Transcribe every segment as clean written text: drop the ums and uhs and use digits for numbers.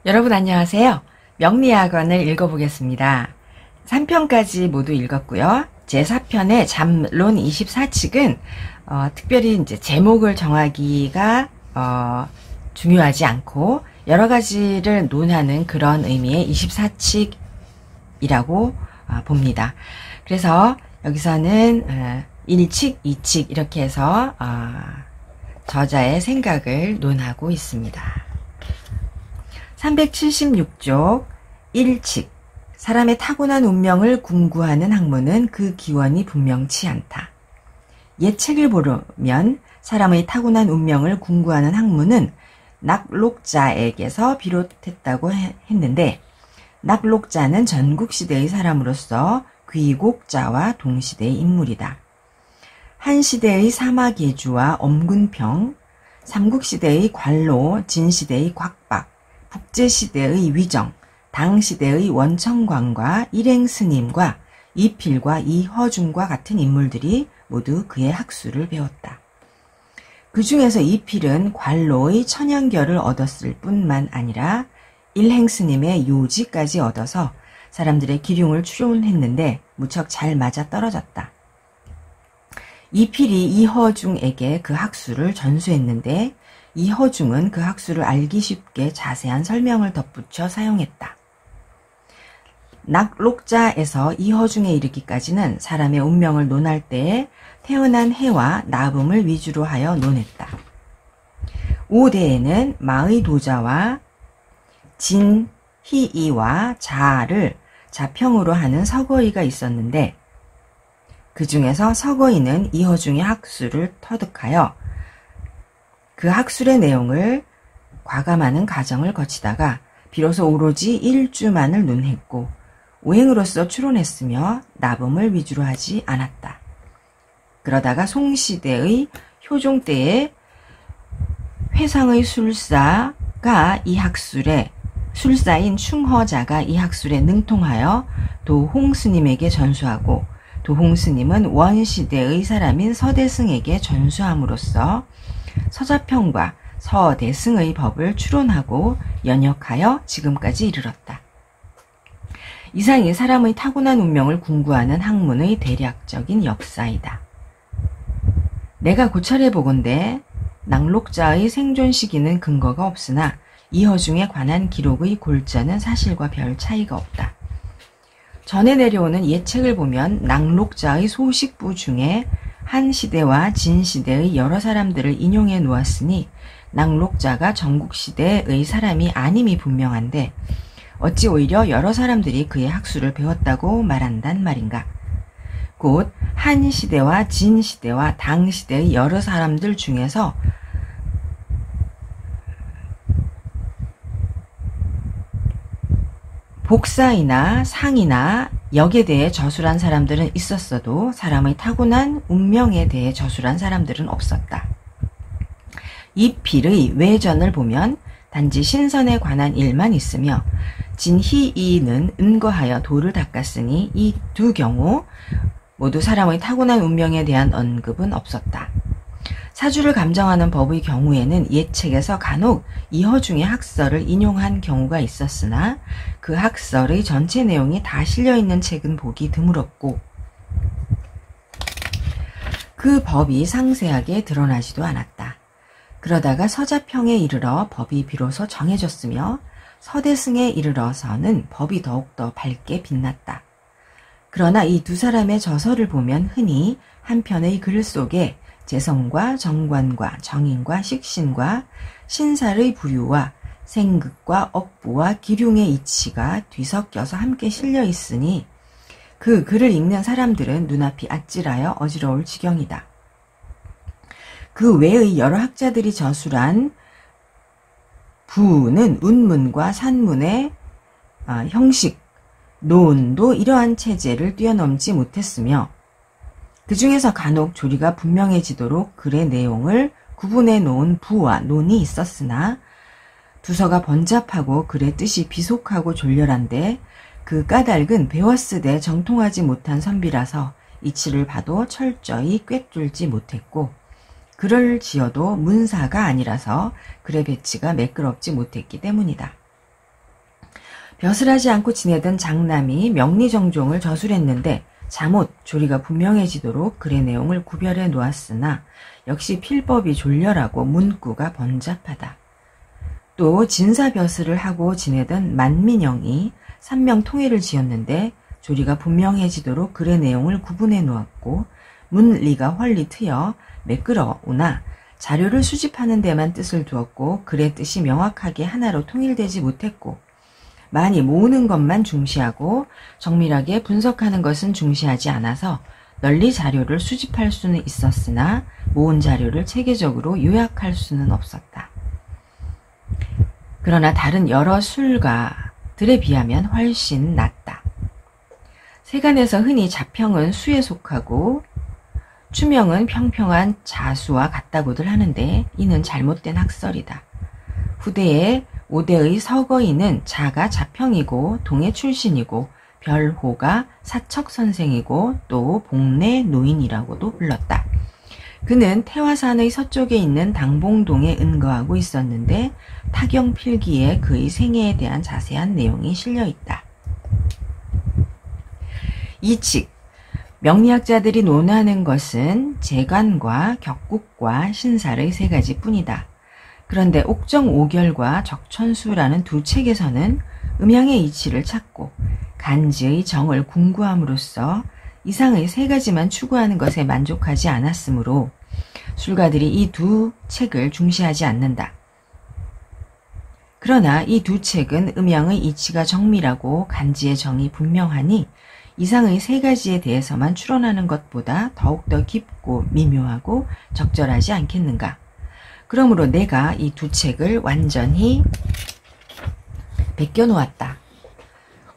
여러분 안녕하세요. 명리학원을 읽어보겠습니다. 3편까지 모두 읽었고요. 제4편의 잠론 24칙은 특별히 이제 제목을 정하기가 중요하지 않고 여러 가지를 논하는 그런 의미의 24칙이라고 봅니다. 그래서 여기서는 1칙, 2칙 이렇게 해서 저자의 생각을 논하고 있습니다. 376쪽 1칙 사람의 타고난 운명을 궁구하는 학문은 그 기원이 분명치 않다. 옛 책을 보면 사람의 타고난 운명을 궁구하는 학문은 낙록자에게서 비롯했다고 했는데 낙록자는 전국시대의 사람으로서 귀곡자와 동시대의 인물이다. 한시대의 사마계주와 엄군평, 삼국시대의 관로, 진시대의 곽박, 북제시대의 위정, 당시대의 원청광과 일행스님과 이필과 이허중과 같은 인물들이 모두 그의 학수를 배웠다. 그 중에서 이필은 관로의 천연결을 얻었을 뿐만 아니라 일행스님의 요지까지 얻어서 사람들의 기륭을 추론했는데 무척 잘 맞아 떨어졌다. 이필이 이허중에게 그 학수를 전수했는데 이허중은 그 학수를 알기 쉽게 자세한 설명을 덧붙여 사용했다. 낙록자에서 이허중에 이르기까지는 사람의 운명을 논할 때에 태어난 해와 나음을 위주로 하여 논했다. 5대에는 마의 도자와 진, 희이와 자를 자평으로 하는 서거의가 있었는데 그 중에서 서거의는 이허중의 학수를 터득하여 그 학술의 내용을 과감하는 과정을 거치다가 비로소 오로지 일주만을 논했고 오행으로서 추론했으며 나범을 위주로 하지 않았다. 그러다가 송시대의 효종 때에 회상의 술사가 이 학술에 술사인 충허자가 이 학술에 능통하여 도홍스님에게 전수하고 도홍스님은 원시대의 사람인 서대승에게 전수함으로써 서자평과 서대승의 법을 추론하고 연역하여 지금까지 이르렀다. 이상이 사람의 타고난 운명을 궁구하는 학문의 대략적인 역사이다. 내가 고찰해 보건대 낙록자의 생존 시기는 근거가 없으나 이허중에 관한 기록의 골자는 사실과 별 차이가 없다. 전해 내려오는 예책을 보면 낙록자의 소식부 중에 한 시대와 진 시대의 여러 사람들을 인용해 놓았으니 낙록자가 전국시대의 사람이 아님이 분명한데 어찌 오히려 여러 사람들이 그의 학수를 배웠다고 말한단 말인가. 곧 한 시대와 진 시대와 당 시대의 여러 사람들 중에서 복사이나 상이나 역에 대해 저술한 사람들은 있었어도 사람의 타고난 운명에 대해 저술한 사람들은 없었다. 이필의 외전을 보면 단지 신선에 관한 일만 있으며 진희이는 은거하여 도를 닦았으니 이 두 경우 모두 사람의 타고난 운명에 대한 언급은 없었다. 사주를 감정하는 법의 경우에는 예책에서 간혹 이허중의 학설을 인용한 경우가 있었으나 그 학설의 전체 내용이 다 실려있는 책은 보기 드물었고 그 법이 상세하게 드러나지도 않았다. 그러다가 서자평에 이르러 법이 비로소 정해졌으며 서대승에 이르러서는 법이 더욱더 밝게 빛났다. 그러나 이 두 사람의 저서를 보면 흔히 한 편의 글 속에 재성과 정관과 정인과 식신과 신살의 부류와 생극과 억부와 기륭의 이치가 뒤섞여서 함께 실려 있으니 그 글을 읽는 사람들은 눈앞이 아찔하여 어지러울 지경이다. 그 외의 여러 학자들이 저술한 부는 운문과 산문의 형식, 논도 이러한 체제를 뛰어넘지 못했으며 그 중에서 간혹 조리가 분명해지도록 글의 내용을 구분해 놓은 부와 논이 있었으나 두서가 번잡하고 글의 뜻이 비속하고 졸렬한데 그 까닭은 배웠으되 정통하지 못한 선비라서 이치를 봐도 철저히 꿰뚫지 못했고 글을 지어도 문사가 아니라서 글의 배치가 매끄럽지 못했기 때문이다. 벼슬하지 않고 지내던 장남이 명리정종을 저술했는데 잠옷 조리가 분명해지도록 글의 내용을 구별해 놓았으나 역시 필법이 졸렬하고 문구가 번잡하다. 또 진사벼슬을 하고 지내던 만민영이 삼명통일을 지었는데 조리가 분명해지도록 글의 내용을 구분해 놓았고 문리가 헐리 트여 매끄러우나 자료를 수집하는 데만 뜻을 두었고 글의 뜻이 명확하게 하나로 통일되지 못했고 많이 모으는 것만 중시하고 정밀하게 분석하는 것은 중시하지 않아서 널리 자료를 수집할 수는 있었으나 모은 자료를 체계적으로 요약할 수는 없었다. 그러나 다른 여러 술가들에 비하면 훨씬 낫다. 세간에서 흔히 자평은 수에 속하고 추명은 평평한 자수와 같다고들 하는데 이는 잘못된 학설이다. 후대에 오대의 서거인은 자가 자평이고 동해 출신이고 별호가 사척선생이고 또 복례 노인이라고도 불렀다. 그는 태화산의 서쪽에 있는 당봉동에 은거하고 있었는데 타경필기에 그의 생애에 대한 자세한 내용이 실려있다. 이칙, 명리학자들이 논하는 것은 재관과 격국과 신살의 세 가지뿐이다. 그런데 옥정오결과 적천수라는 두 책에서는 음양의 이치를 찾고 간지의 정을 궁구함으로써 이상의 세 가지만 추구하는 것에 만족하지 않았으므로 술가들이 이 두 책을 중시하지 않는다. 그러나 이 두 책은 음양의 이치가 정밀하고 간지의 정이 분명하니 이상의 세 가지에 대해서만 추론하는 것보다 더욱더 깊고 미묘하고 적절하지 않겠는가. 그러므로 내가 이 두 책을 완전히 베껴놓았다.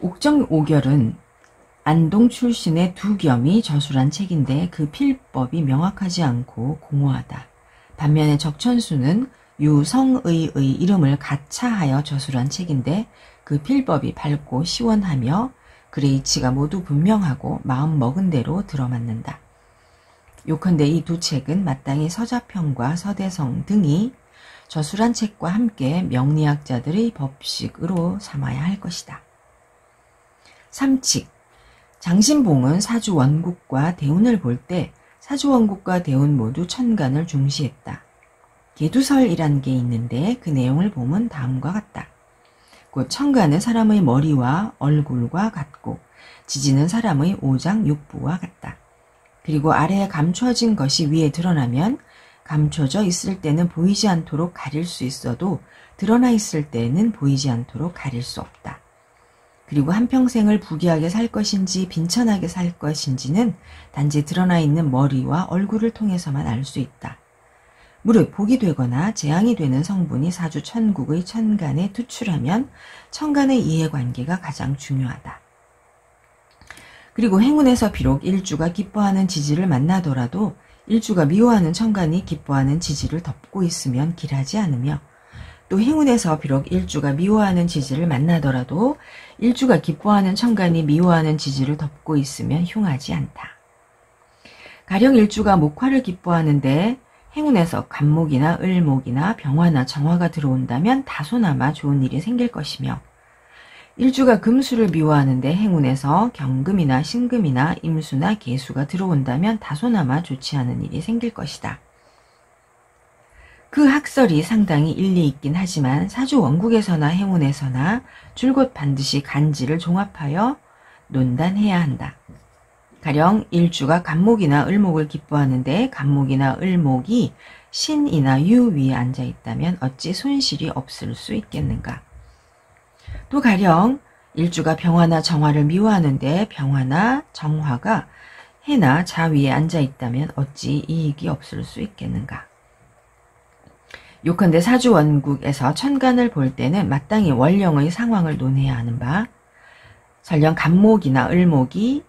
옥정오결은 안동 출신의 두 겸이 저술한 책인데 그 필법이 명확하지 않고 공허하다. 반면에 적천수는 유성의의 이름을 가차하여 저술한 책인데 그 필법이 밝고 시원하며 글의 이치가 모두 분명하고 마음 먹은 대로 들어맞는다. 요컨대 이 두 책은 마땅히 서자평과 서대성 등이 저술한 책과 함께 명리학자들의 법식으로 삼아야 할 것이다. 삼칙, 장신봉은 사주원국과 대운을 볼 때 사주원국과 대운 모두 천간을 중시했다. 개두설이란 게 있는데 그 내용을 보면 다음과 같다. 곧 천간은 사람의 머리와 얼굴과 같고 지지는 사람의 오장육부와 같다. 그리고 아래에 감춰진 것이 위에 드러나면 감춰져 있을 때는 보이지 않도록 가릴 수 있어도 드러나 있을 때는 보이지 않도록 가릴 수 없다. 그리고 한평생을 부귀하게 살 것인지 빈천하게 살 것인지는 단지 드러나 있는 머리와 얼굴을 통해서만 알 수 있다. 무릇 복이 되거나 재앙이 되는 성분이 사주 천국의 천간에 투출하면 천간의 이해관계가 가장 중요하다. 그리고 행운에서 비록 일주가 기뻐하는 지지를 만나더라도 일주가 미워하는 천간이 기뻐하는 지지를 덮고 있으면 길하지 않으며 또 행운에서 비록 일주가 미워하는 지지를 만나더라도 일주가 기뻐하는 천간이 미워하는 지지를 덮고 있으면 흉하지 않다. 가령 일주가 목화를 기뻐하는데 행운에서 간목이나 을목이나 병화나 정화가 들어온다면 다소나마 좋은 일이 생길 것이며 일주가 금수를 미워하는데 행운에서 경금이나 신금이나 임수나 계수가 들어온다면 다소나마 좋지 않은 일이 생길 것이다. 그 학설이 상당히 일리 있긴 하지만 사주 원국에서나 행운에서나 줄곧 반드시 간지를 종합하여 논단해야 한다. 가령 일주가 간목이나 을목을 기뻐하는데 간목이나 을목이 신이나 유 위에 앉아있다면 어찌 손실이 없을 수 있겠는가. 또 가령 일주가 병화나 정화를 미워하는데 병화나 정화가 해나 자 위에 앉아있다면 어찌 이익이 없을 수 있겠는가. 요컨대 사주원국에서 천간을 볼 때는 마땅히 원령의 상황을 논해야 하는 바 설령 간목이나 을목이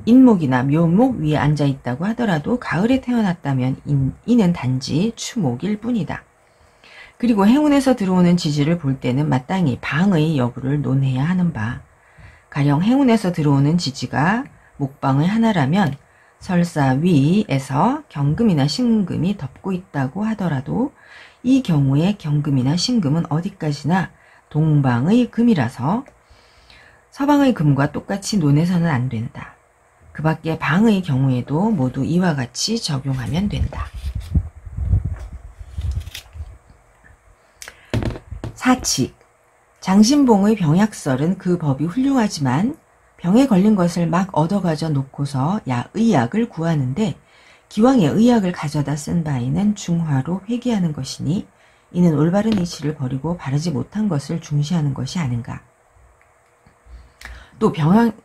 인목이나 묘목 위에 앉아있다고 하더라도 가을에 태어났다면 이는 단지 추목일 뿐이다. 그리고 행운에서 들어오는 지지를 볼 때는 마땅히 방의 여부를 논해야 하는 바 가령 행운에서 들어오는 지지가 목방의 하나라면 설사 위에서 경금이나 신금이 덮고 있다고 하더라도 이 경우에 경금이나 신금은 어디까지나 동방의 금이라서 서방의 금과 똑같이 논해서는 안 된다. 그 밖에 방의 경우에도 모두 이와 같이 적용하면 된다. 4칙. 장신봉의 병약설은 그 법이 훌륭하지만 병에 걸린 것을 막 얻어가져 놓고서 의약을 구하는데 기왕에 의약을 가져다 쓴 바에는 중화로 회귀하는 것이니 이는 올바른 이치를 버리고 바르지 못한 것을 중시하는 것이 아닌가. 또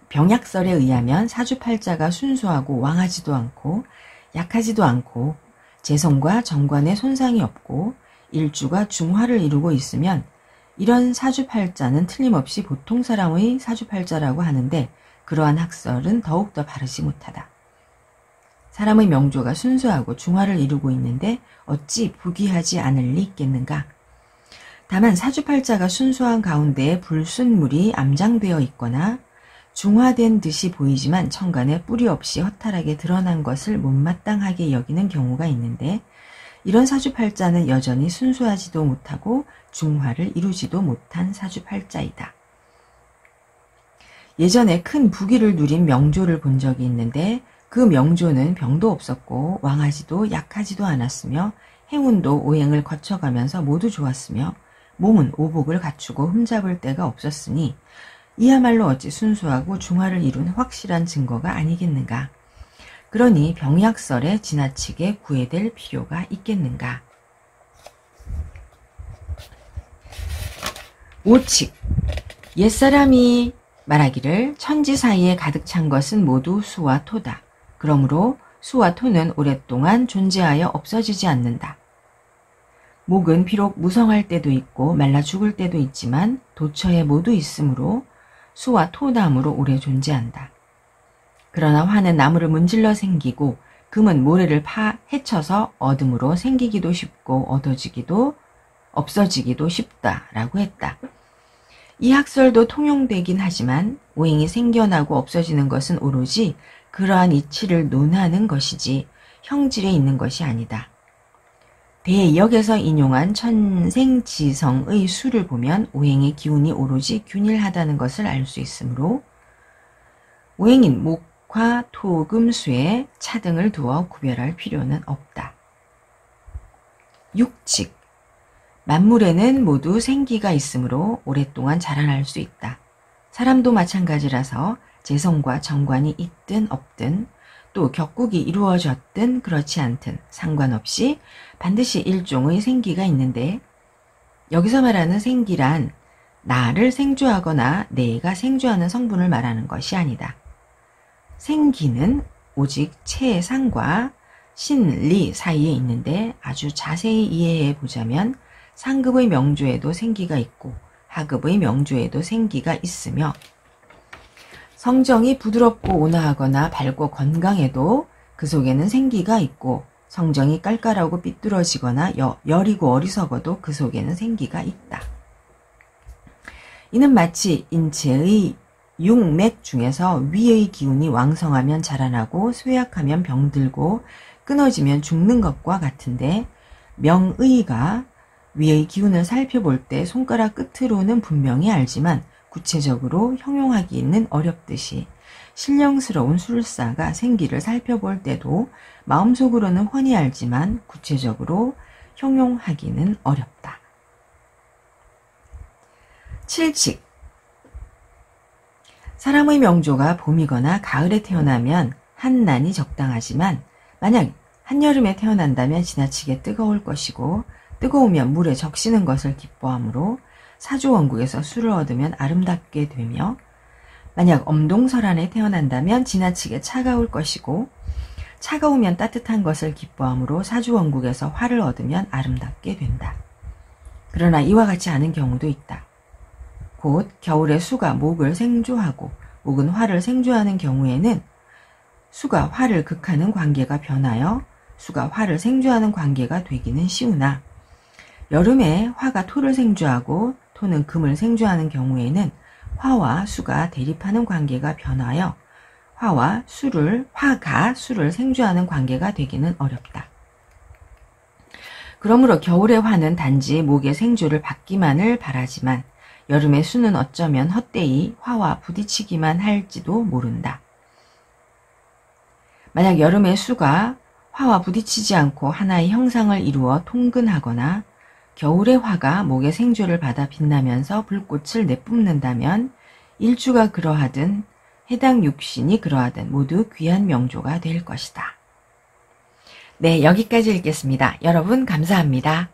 병약설에 의하면 사주팔자가 순수하고 왕하지도 않고 약하지도 않고 재성과 정관에 손상이 없고 일주가 중화를 이루고 있으면 이런 사주팔자는 틀림없이 보통 사람의 사주팔자라고 하는데 그러한 학설은 더욱더 바르지 못하다. 사람의 명조가 순수하고 중화를 이루고 있는데 어찌 부귀하지 않을 리 있겠는가. 다만 사주팔자가 순수한 가운데에 불순물이 암장되어 있거나 중화된 듯이 보이지만 천간에 뿌리 없이 허탈하게 드러난 것을 못마땅하게 여기는 경우가 있는데 이런 사주팔자는 여전히 순수하지도 못하고 중화를 이루지도 못한 사주팔자이다. 예전에 큰 부귀를 누린 명조를 본 적이 있는데 그 명조는 병도 없었고 왕하지도 약하지도 않았으며 행운도 오행을 거쳐가면서 모두 좋았으며 몸은 오복을 갖추고 흠잡을 데가 없었으니 이야말로 어찌 순수하고 중화를 이룬 확실한 증거가 아니겠는가. 그러니 병약설에 지나치게 구애될 필요가 있겠는가. 5칙. 옛사람이 말하기를 천지 사이에 가득 찬 것은 모두 수와 토다. 그러므로 수와 토는 오랫동안 존재하여 없어지지 않는다. 목은 비록 무성할 때도 있고 말라 죽을 때도 있지만 도처에 모두 있으므로 수와 토나무로 오래 존재한다. 그러나 화는 나무를 문질러 생기고 금은 모래를 헤쳐서 얻음으로 생기기도 쉽고 없어지기도 쉽다라고 했다. 이 학설도 통용되긴 하지만 오행이 생겨나고 없어지는 것은 오로지 그러한 이치를 논하는 것이지 형질에 있는 것이 아니다. 대역에서 인용한 천생지성의 수를 보면 오행의 기운이 오로지 균일하다는 것을 알 수 있으므로 오행인 목화, 토, 금, 수에 차등을 두어 구별할 필요는 없다. 6칙. 만물에는 모두 생기가 있으므로 오랫동안 자라날 수 있다. 사람도 마찬가지라서 재성과 정관이 있든 없든 또 격국이 이루어졌든 그렇지 않든 상관없이 반드시 일종의 생기가 있는데 여기서 말하는 생기란 나를 생주하거나 내가 생주하는 성분을 말하는 것이 아니다. 생기는 오직 체상과 신리 사이에 있는데 아주 자세히 이해해 보자면 상급의 명조에도 생기가 있고 하급의 명조에도 생기가 있으며 성정이 부드럽고 온화하거나 밝고 건강해도 그 속에는 생기가 있고 성정이 깔깔하고 삐뚤어지거나 여리고 어리석어도 그 속에는 생기가 있다. 이는 마치 인체의 육맥 중에서 위의 기운이 왕성하면 자라나고 쇠약하면 병들고 끊어지면 죽는 것과 같은데 명의가 위의 기운을 살펴볼 때 손가락 끝으로는 분명히 알지만 구체적으로 형용하기는 어렵듯이 신령스러운 술사가 생기를 살펴볼 때도 마음속으로는 훤히 알지만 구체적으로 형용하기는 어렵다. 7칙. 사람의 명조가 봄이거나 가을에 태어나면 한난이 적당하지만 만약 한여름에 태어난다면 지나치게 뜨거울 것이고 뜨거우면 물에 적시는 것을 기뻐하므로 사주원국에서 술을 얻으면 아름답게 되며 만약 엄동설안에 태어난다면 지나치게 차가울 것이고 차가우면 따뜻한 것을 기뻐하므로 사주원국에서 화를 얻으면 아름답게 된다. 그러나 이와 같이 않은 경우도 있다. 곧 겨울에 수가 목을 생주하고 목은 화를 생주하는 경우에는 수가 화를 극하는 관계가 변하여 수가 화를 생주하는 관계가 되기는 쉬우나 여름에 화가 토를 생주하고 토는 금을 생주하는 경우에는 화와 수가 대립하는 관계가 변하여 화가 수를 생주하는 관계가 되기는 어렵다. 그러므로 겨울의 화는 단지 목의 생주를 받기만을 바라지만 여름의 수는 어쩌면 헛되이 화와 부딪히기만 할지도 모른다. 만약 여름의 수가 화와 부딪히지 않고 하나의 형상을 이루어 통근하거나 겨울의 화가 목의 생조를 받아 빛나면서 불꽃을 내뿜는다면 일주가 그러하든 해당 육신이 그러하든 모두 귀한 명조가 될 것이다. 네, 여기까지 읽겠습니다. 여러분 감사합니다.